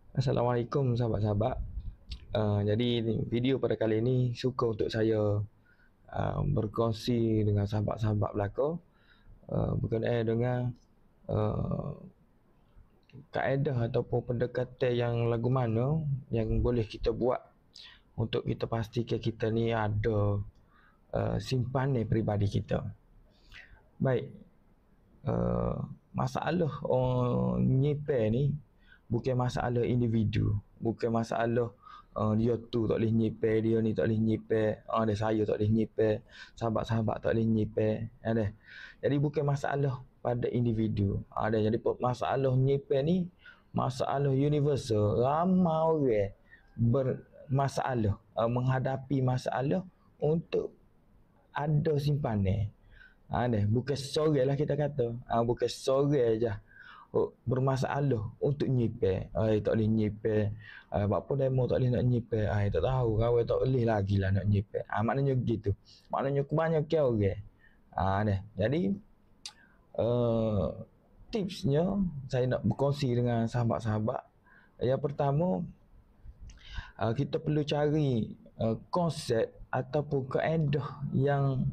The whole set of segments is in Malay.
Assalamualaikum sahabat-sahabat. Jadi video pada kali ini suka untuk saya berkongsi dengan sahabat-sahabat belaka berkenaan dengan uh, kaedah ataupun pendekatan yang lagu mana yang boleh kita buat untuk kita pastikan kita ni ada simpanan peribadi kita. Baik, masalah nyimpan ni bukan masalah individu, bukan masalah dia tu tak boleh nyimpan, dia ni tak boleh nyimpan, ada saya tak boleh nyimpan, sahabat-sahabat tak boleh nyimpan, ada. Jadi bukan masalah pada individu. Ada jadi masalah nyimpan ni masalah universal. Ramai orang bermasalah, menghadapi masalah untuk ada simpanan. Bukan seorang lah kita kata. Bukan seorang je bermasalah untuk nyimpan. Tak boleh nyimpan. Apa demo tak boleh nak nyimpan. Tak tahu. Kawan tak boleh lagi lah nak nyimpan. Maknanya gitu. Maknanya kebanyakan orang. Jadi, tipsnya saya nak berkongsi dengan sahabat-sahabat. Yang pertama, kita perlu cari konsep ataupun kaedah yang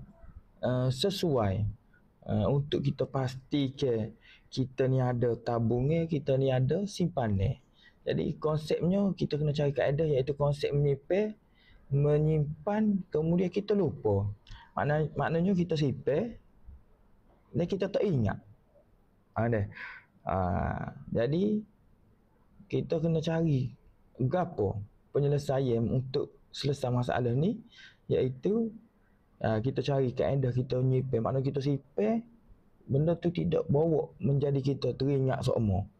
sesuai untuk kita pastikan kita ni ada tabungan, kita ni ada simpanan. Jadi konsepnya kita kena cari kaedah iaitu konsep menyimpan, kemudian kita lupa. Maknanya kita simpan dan kita tak ingat. Jadi kita kena cari gapo penyelesaian untuk selesai masalah ni, iaitu kita cari kaedah kita nyimpan. Maknanya kita simpan benda tu tidak bawa menjadi kita teringat seumur.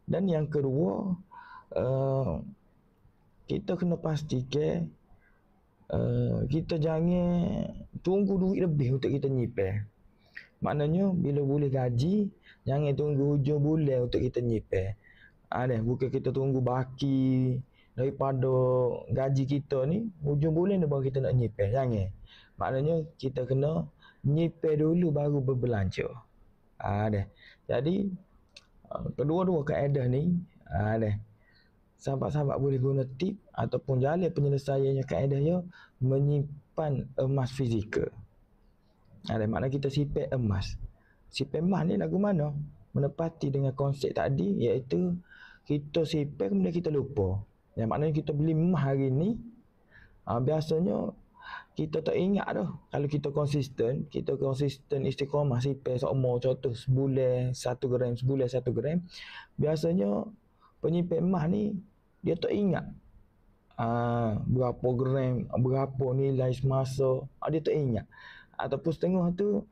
Dan yang kedua, kita kena pastikan kita jangan tunggu duit lebih untuk kita nyimpan. Maknanya bila boleh gaji, jangan tunggu hujung bulan untuk kita nyimpan. Bukan kita tunggu baki daripada gaji kita ni, hujung bulan baru kita nak nyimpan. Jangan. Maknanya kita kena nyimpan dulu baru berbelanja. Jadi kedua-dua kaedah ni, sahabat-sahabat boleh guna tip ataupun jalan penyelesaiannya kaedahnya menyimpan emas fizikal. Maknanya kita simpan emas. Simpan emas ni lagu mana? Menepati dengan konsep tadi, iaitu kita simpan kemudian kita lupa. Yang maknanya kita beli emas hari ni, biasanya kita tak ingat dah. Kalau kita konsisten istiqamah simpan seumur, contoh sebulan 1 gram, sebulan 1 gram, biasanya penyimpan emas ni dia tak ingat berapa gram, berapa nilai semasa, dia tak ingat. Ataupun setengah tu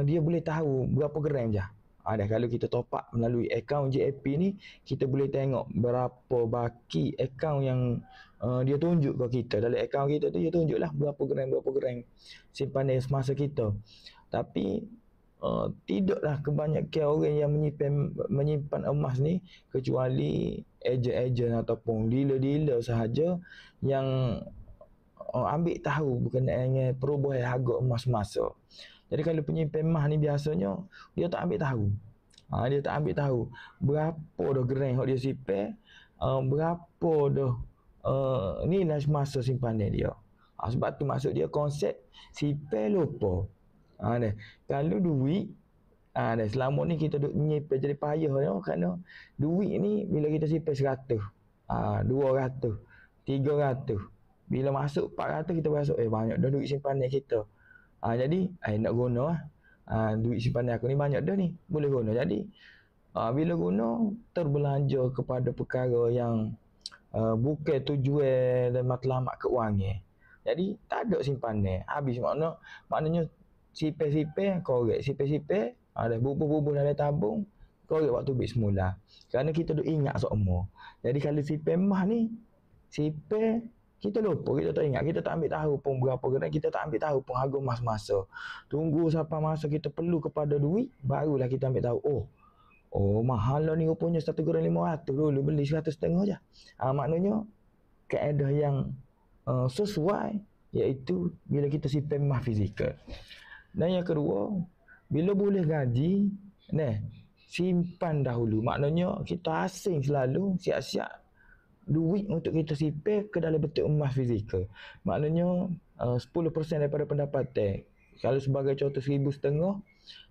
dia boleh tahu berapa gram je. Kalau kita top up melalui akaun JAP ni, kita boleh tengok berapa baki akaun yang dia tunjuk ke kita. Dalam akaun kita tu dia tunjuklah berapa gram simpanan semasa kita. Tapi tidaklah kebanyakan orang yang menyimpan emas ni, kecuali ejen-ejen ataupun dealer-dealer sahaja yang ambil tahu berkenaan perubahan harga emas semasa. Jadi kalau penyimpan emas ni biasanya dia tak ambil tahu. Dia tak ambil tahu berapa dah gram yang dia simpan, berapa dah nilai semasa simpanan dia. Sebab tu maksud dia konsep simpan lupa. Kalau duit, selama ni kita duk nyimpan jadi payah ya, kerana duit ni bila kita simpan 100, 200, 300, bila masuk 400 kita rasa banyak dah duit simpanan kita. Jadi nak guna duit simpanan aku ni banyak dah ni, boleh guna. Jadi bila guna, terbelanja kepada perkara yang bukan tujuan dan matlamat keuangan. Jadi tak ada simpanan, habis. Maknanya simpan korek, simpan ada bubuh-bubuh dalam tabung, korek waktu duit semula. Kerana kita duk ingat seumur. Jadi kalau simpan emas ni, simpan kita lupa, kita tak ingat, kita tak ambil tahu pun berapa gram, kita tak ambil tahu pun harga emas masa. Tunggu sampai masa kita perlu kepada duit, barulah kita ambil tahu, mahal lah ni rupanya 1 gram 500, dulu beli 100 setengah je. Maknanya kaedah yang sesuai, iaitu bila kita simpan emas fizikal. Dan yang kedua, bila boleh gaji, simpan dahulu. Maknanya kita asing selalu siap-siap duit untuk kita simpan ke dalam bentuk emas fizikal. Maknanya 10% daripada pendapatan. Kalau sebagai contoh 1,500,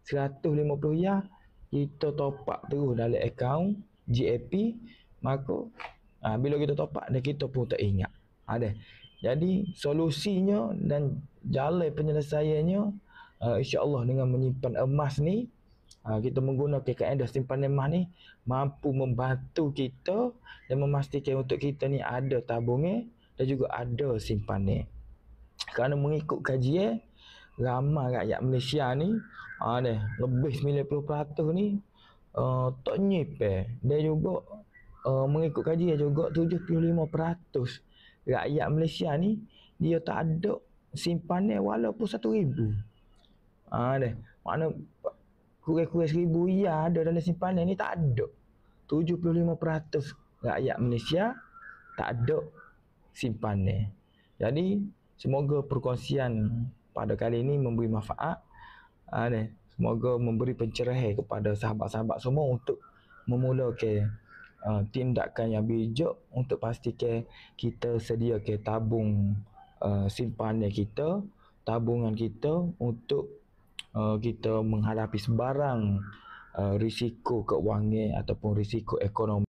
150 ya kita top up terus dalam akaun GAP, maka bila kita top up dan kita pun tak ingat. Ada. Jadi solusinya dan jalan penyelesaiannya insya-Allah dengan menyimpan emas ni, kita menggunakan kaedah simpanan emas ni mampu membantu kita dan memastikan untuk kita ni ada tabungan dan juga ada simpanan. Kerana mengikut kajian ramai rakyat Malaysia ni lebih 90% ni tak nyimpan. Dan juga mengikut kajian juga 75% rakyat Malaysia ni dia tak ada simpanan walaupun 1,000. Makna kurang-kurang 1,000 ya ada dalam simpanan ni tak ada. 75% rakyat Malaysia tak ada simpanan. Jadi semoga perkongsian pada kali ini memberi manfaat. Semoga memberi pencerahan kepada sahabat-sahabat semua untuk memulakan tindakan yang bijak untuk pastikan kita sediakan tabung simpanan kita, tabungan kita untuk kita menghadapi sebarang risiko keuangan ataupun risiko ekonomi.